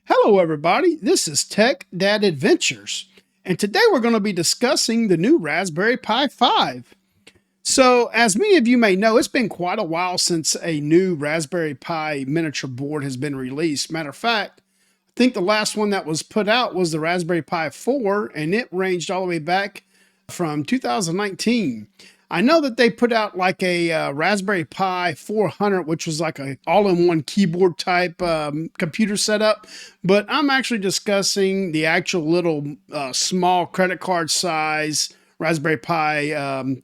Hello, everybody. This is Tech Dad Adventures, and today we're going to be discussing the new Raspberry Pi 5. So, as many of you may know, it's been quite a while since a new Raspberry Pi miniature board has been released. Matter of fact, I think the last one that was put out was the Raspberry Pi 4, and it ranged all the way back from 2019. I know that they put out like a Raspberry Pi 400, which was like a all-in-one keyboard type computer setup, but I'm actually discussing the actual little small credit card size Raspberry Pi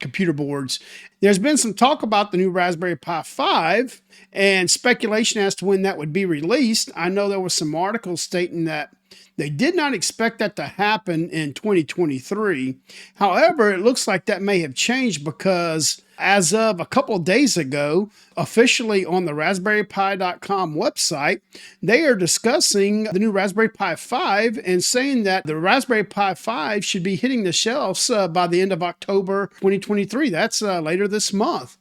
computer boards. There's been some talk about the new Raspberry Pi 5 and speculation as to when that would be released. I know there was some articles stating that they did not expect that to happen in 2023. However, it looks like that may have changed because as of a couple of days ago, officially on the raspberrypi.com website, they are discussing the new Raspberry Pi 5 and saying that the Raspberry Pi 5 should be hitting the shelves by the end of October 2023. That's later this month.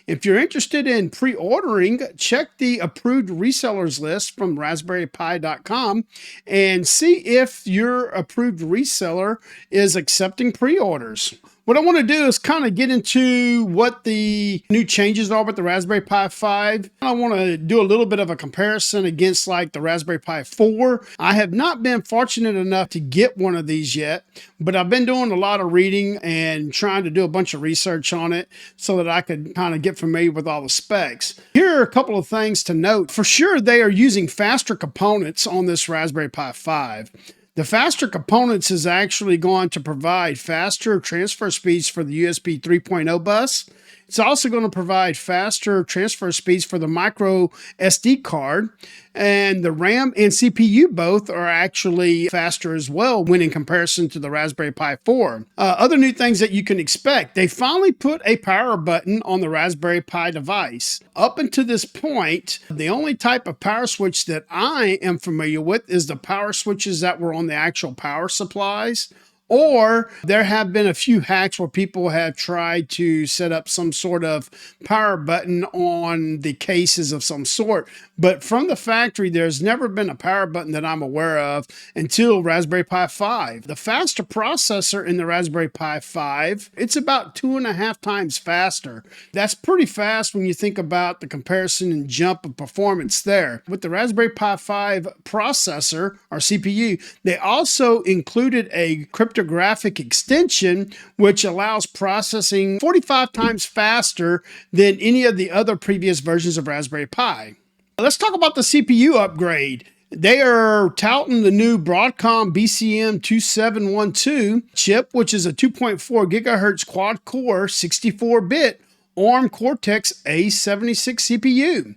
If you're interested in pre-ordering, check the approved resellers list from raspberrypi.com and see if your approved reseller is accepting pre-orders. What I want to do is kind of get into what the new changes are with the Raspberry Pi 5. I want to do a little bit of a comparison against like the Raspberry Pi 4. I have not been fortunate enough to get one of these yet, but I've been doing a lot of reading and trying to do a bunch of research on it so that I could kind of get familiar with all the specs. Here are a couple of things to note. For sure, they are using faster components on this Raspberry Pi 5. The faster components is actually going to provide faster transfer speeds for the USB 3.0 bus. It's also going to provide faster transfer speeds for the micro SD card, and the RAM and CPU both are actually faster as well when in comparison to the Raspberry Pi 4. Other new things that you can expect, they finally put a power button on the Raspberry Pi device. Up until this point, the only type of power switch that I am familiar with is the power switches that were on the actual power supplies. Or there have been a few hacks where people have tried to set up some sort of power button on the cases of some sort. But from the factory, there's never been a power button that I'm aware of until Raspberry Pi 5. The faster processor in the Raspberry Pi 5, it's about 2.5 times faster. That's pretty fast when you think about the comparison and jump of performance there. With the Raspberry Pi 5 processor, or CPU, they also included a cryptographic extension, which allows processing 45 times faster than any of the other previous versions of Raspberry Pi. Let's talk about the CPU upgrade. They are touting the new Broadcom BCM2712 chip, which is a 2.4 gigahertz quad-core 64-bit ARM Cortex-A76 CPU.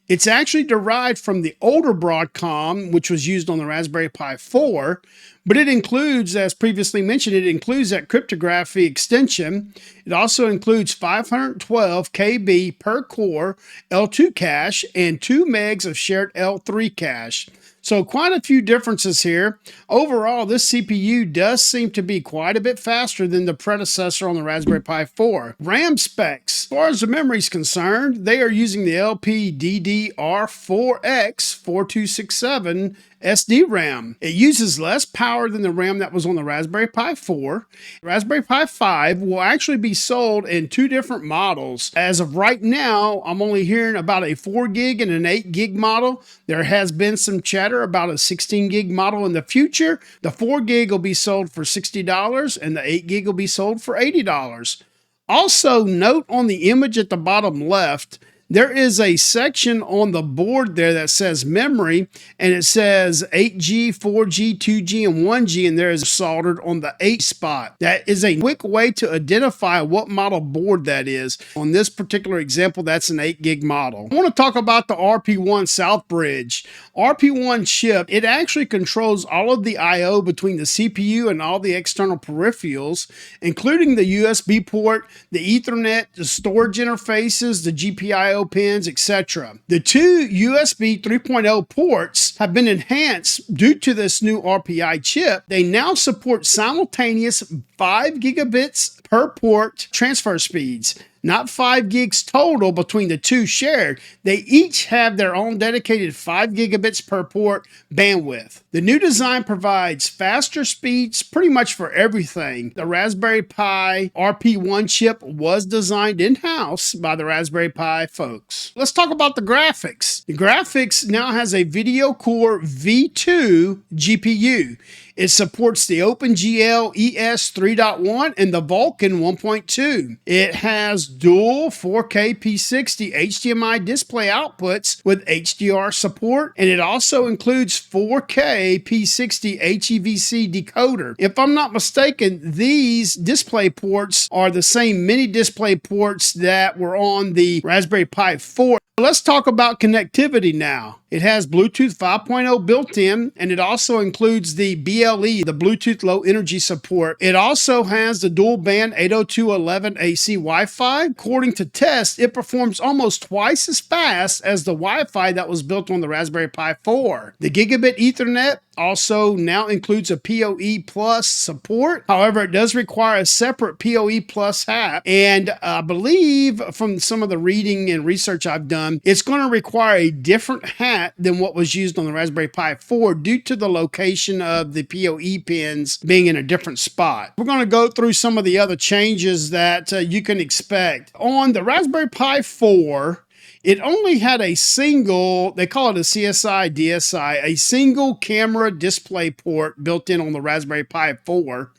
It's actually derived from the older Broadcom, which was used on the Raspberry Pi 4, but it includes, as previously mentioned, it includes that cryptography extension. It also includes 512 KB per core L2 cache and 2 megs of shared L3 cache. So quite a few differences here. Overall, this CPU does seem to be quite a bit faster than the predecessor on the Raspberry Pi 4. RAM specs. As far as the memory is concerned, they are using the LPDDR4X 4267 SD RAM. It uses less power than the RAM that was on the Raspberry Pi 4. Raspberry Pi 5 will actually be sold in 2 different models. As of right now, I'm only hearing about a 4 gig and an 8 gig model. There has been some chatter about a 16 gig model in the future. The 4 gig will be sold for $60 and the 8 gig will be sold for $80. Also, note on the image at the bottom left, there is a section on the board there that says memory, and it says 8G, 4G, 2G, and 1G, and there is soldered on the 8 spot. That is a quick way to identify what model board that is. On this particular example, that's an 8 gig model. I want to talk about the RP1 South Bridge. RP1 Chip, it actually controls all of the I/O between the CPU and all the external peripherals, including the USB port, the Ethernet, the storage interfaces, the GPIO pins, etc. The 2 USB 3.0 ports have been enhanced due to this new RPI chip. They now support simultaneous 5 gigabits per port transfer speeds. not 5 gigs total between the two shared. They each have their own dedicated 5 gigabits per port bandwidth. The new design provides faster speeds pretty much for everything. The Raspberry Pi RP1 chip was designed in-house by the Raspberry Pi folks. Let's talk about the graphics. The graphics now has a Video Core V2 GPU. It supports the OpenGL ES 3.1 and the Vulkan 1.2. It has dual 4K P60 HDMI display outputs with HDR support, and it also includes 4K P60 HEVC decoder. If I'm not mistaken, these display ports are the same mini display ports that were on the Raspberry Pi 4. Let's talk about connectivity now. It has Bluetooth 5.0 built in, and it also includes the BLE, the Bluetooth Low Energy support. It also has the dual band 802.11 AC Wi-Fi. According to tests, it performs almost twice as fast as the Wi-Fi that was built on the Raspberry Pi 4. The Gigabit Ethernet also now includes a PoE Plus support. However, it does require a separate PoE Plus hat, and I believe from some of the reading and research I've done, it's going to require a different hat than what was used on the Raspberry Pi 4 due to the location of the PoE pins being in a different spot. We're going to go through some of the other changes that you can expect. On the Raspberry Pi 4, it only had a single, they call it a CSI DSI, a single camera display port built in on the Raspberry Pi 4.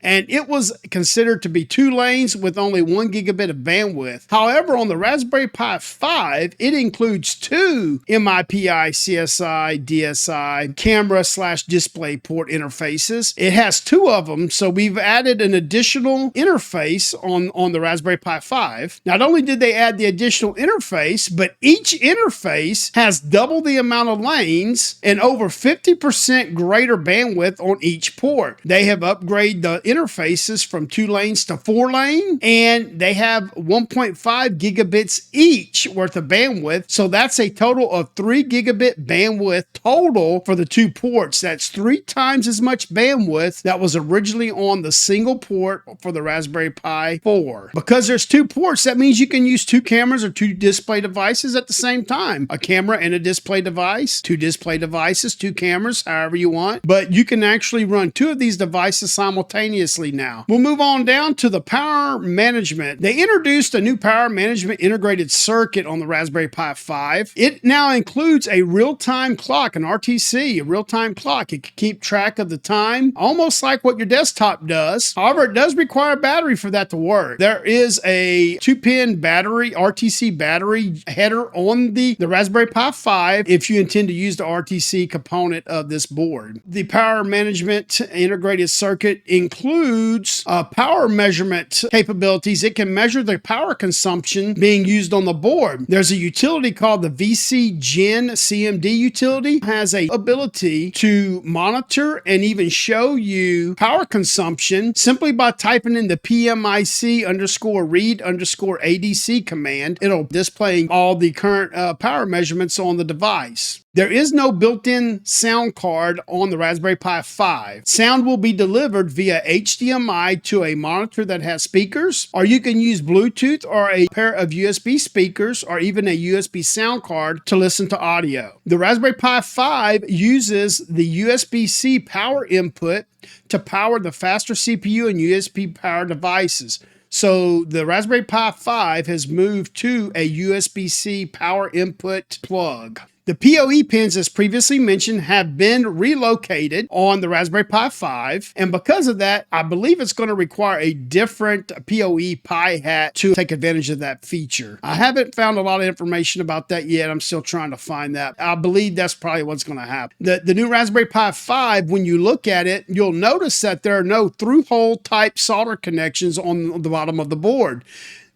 And it was considered to be 2 lanes with only 1 gigabit of bandwidth. However, on the Raspberry Pi 5, it includes 2 MIPI CSI DSI camera/display port interfaces. It has 2 of them, so we've added an additional interface on the Raspberry Pi 5. Not only did they add the additional interface, but each interface has double the amount of lanes and over 50% greater bandwidth on each port. They have upgraded the interfaces from 2 lanes to 4 lane, and they have 1.5 gigabits each worth of bandwidth. So that's a total of 3 gigabit bandwidth total for the 2 ports. That's 3 times as much bandwidth that was originally on the single port for the Raspberry Pi 4. Because there's 2 ports, that means you can use 2 cameras or 2 display devices at the same time. A camera and a display device, 2 display devices, 2 cameras, however you want. But you can actually run 2 of these devices simultaneously now. We'll move on down to the power management. They introduced a new power management integrated circuit on the Raspberry Pi 5. It now includes a real-time clock, an RTC, a real-time clock. It can keep track of the time, almost like what your desktop does. However, it does require a battery for that to work. There is a 2-pin battery, RTC battery header on the Raspberry Pi 5 if you intend to use the RTC component of this board. The power management integrated circuit includes power measurement capabilities. It can measure the power consumption being used on the board. There's a utility called the VC Gen CMD utility. It has a ability to monitor and even show you power consumption simply by typing in the PMIC_read_ADC command. It'll display all the current power measurements on the device. There is no built-in sound card on the Raspberry Pi 5. Sound will be delivered via HDMI to a monitor that has speakers, or you can use Bluetooth or a pair of USB speakers or even a USB sound card to listen to audio. The Raspberry Pi 5 uses the USB-C power input to power the faster CPU and USB power devices. So the Raspberry Pi 5 has moved to a USB-C power input plug. The PoE pins, as previously mentioned, have been relocated on the Raspberry Pi 5, and because of that, I believe it's going to require a different PoE Pi hat to take advantage of that feature. I haven't found a lot of information about that yet. I'm still trying to find that. I believe that's probably what's going to happen. The new Raspberry Pi 5, when you look at it, you'll notice that there are no through-hole type solder connections on the bottom of the board.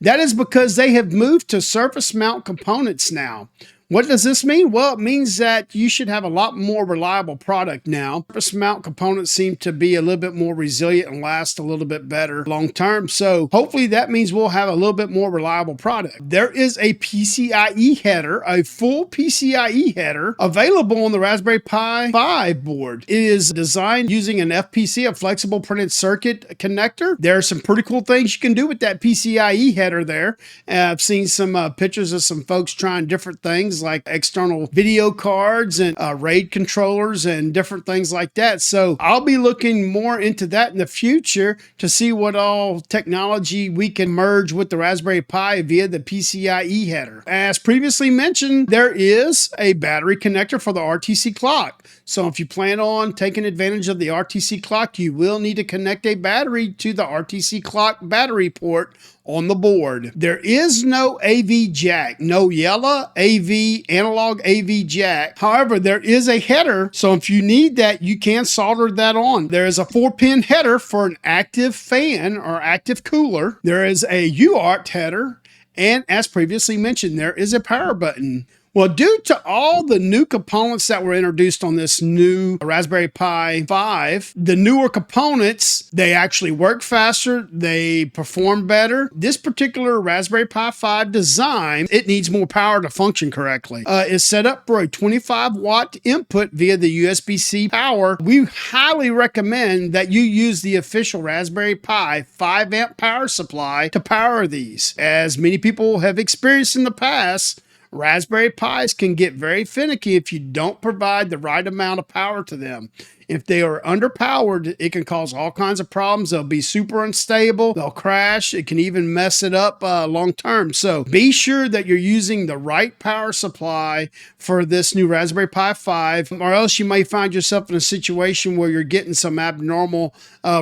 That is because they have moved to surface mount components now. What does this mean? Well, it means that you should have a lot more reliable product now. Surface mount components seem to be a little bit more resilient and last a little bit better long term. So hopefully that means we'll have a little bit more reliable product. There is a PCIe header, a full PCIe header available on the Raspberry Pi 5 board. It is designed using an FPC, a flexible printed circuit connector. There are some pretty cool things you can do with that PCIe header there. I've seen some pictures of some folks trying different things like external video cards and RAID controllers and different things like that. So I'll be looking more into that in the future to see what all technology we can merge with the Raspberry Pi via the PCIe header. As previously mentioned, there is a battery connector for the RTC clock. So if you plan on taking advantage of the RTC clock, you will need to connect a battery to the RTC clock battery port on the board. There is no AV jack, no yellow AV, analog AV jack. However, there is a header, so if you need that, you can solder that on. There is a 4-pin header for an active fan or active cooler. There is a UART header, and as previously mentioned, there is a power button. Well, due to all the new components that were introduced on this new Raspberry Pi 5, the newer components, they actually work faster, they perform better. This particular Raspberry Pi 5 design, it needs more power to function correctly. It's set up for a 25-watt input via the USB-C power. We highly recommend that you use the official Raspberry Pi 5-amp power supply to power these. As many people have experienced in the past, Raspberry Pis can get very finicky if you don't provide the right amount of power to them. If they are underpowered, it can cause all kinds of problems. They'll be super unstable. They'll crash. It can even mess it up long term. So be sure that you're using the right power supply for this new Raspberry Pi 5, or else you may find yourself in a situation where you're getting some abnormal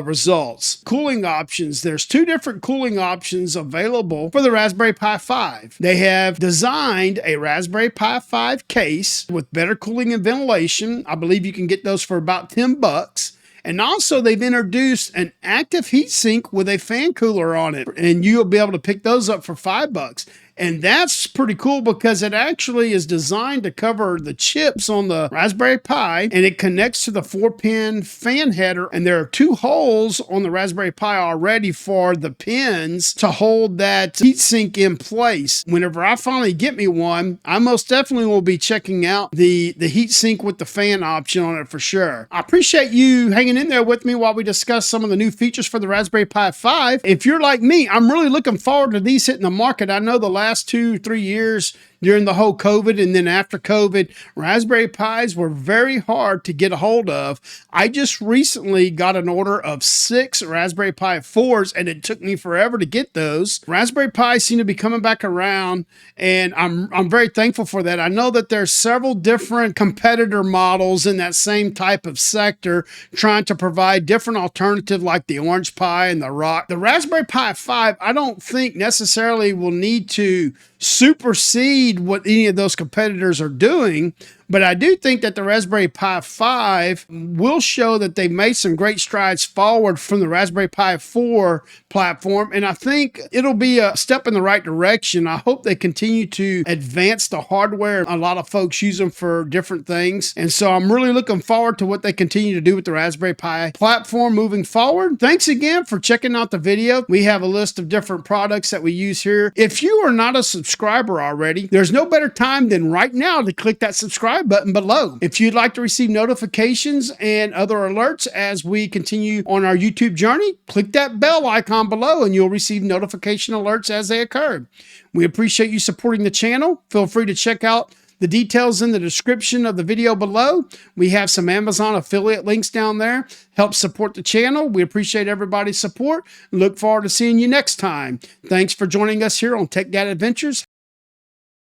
results. Cooling options. There's 2 different cooling options available for the Raspberry Pi 5. They have designed a Raspberry Pi 5 case with better cooling and ventilation. I believe you can get those for about $10. And also they've introduced an active heatsink with a fan cooler on it, and you'll be able to pick those up for $5. And that's pretty cool because it actually is designed to cover the chips on the Raspberry Pi, and it connects to the 4-pin fan header. And there are 2 holes on the Raspberry Pi already for the pins to hold that heatsink in place. Whenever I finally get me one, I most definitely will be checking out the heatsink with the fan option on it for sure. I appreciate you hanging in there with me while we discuss some of the new features for the Raspberry Pi 5. If you're like me, I'm really looking forward to these hitting the market. I know the last 2-3 years during the whole COVID and then after COVID, Raspberry Pis were very hard to get a hold of. I just recently got an order of 6 Raspberry Pi 4s, and it took me forever to get those. Raspberry Pi seem to be coming back around, and I'm very thankful for that. I know that there's several different competitor models in that same type of sector trying to provide different alternative like the Orange Pi and the Rock. The Raspberry Pi 5, I don't think necessarily will need to supersede what any of those competitors are doing, but I do think that the Raspberry Pi 5 will show that they've made some great strides forward from the Raspberry Pi 4 platform, and I think it'll be a step in the right direction. I hope they continue to advance the hardware. A lot of folks use them for different things, and so I'm really looking forward to what they continue to do with the Raspberry Pi platform moving forward. Thanks again for checking out the video. We have a list of different products that we use here. If you are not a subscriber already, there's no better time than right now to click that subscribe button below. If you'd like to receive notifications and other alerts as we continue on our YouTube journey, click that bell icon below and you'll receive notification alerts as they occur. We appreciate you supporting the channel. Feel free to check out the details in the description of the video below. We have some Amazon affiliate links down there. Help support the channel. We appreciate everybody's support. Look forward to seeing you next time. Thanks for joining us here on Tech Dad Adventures.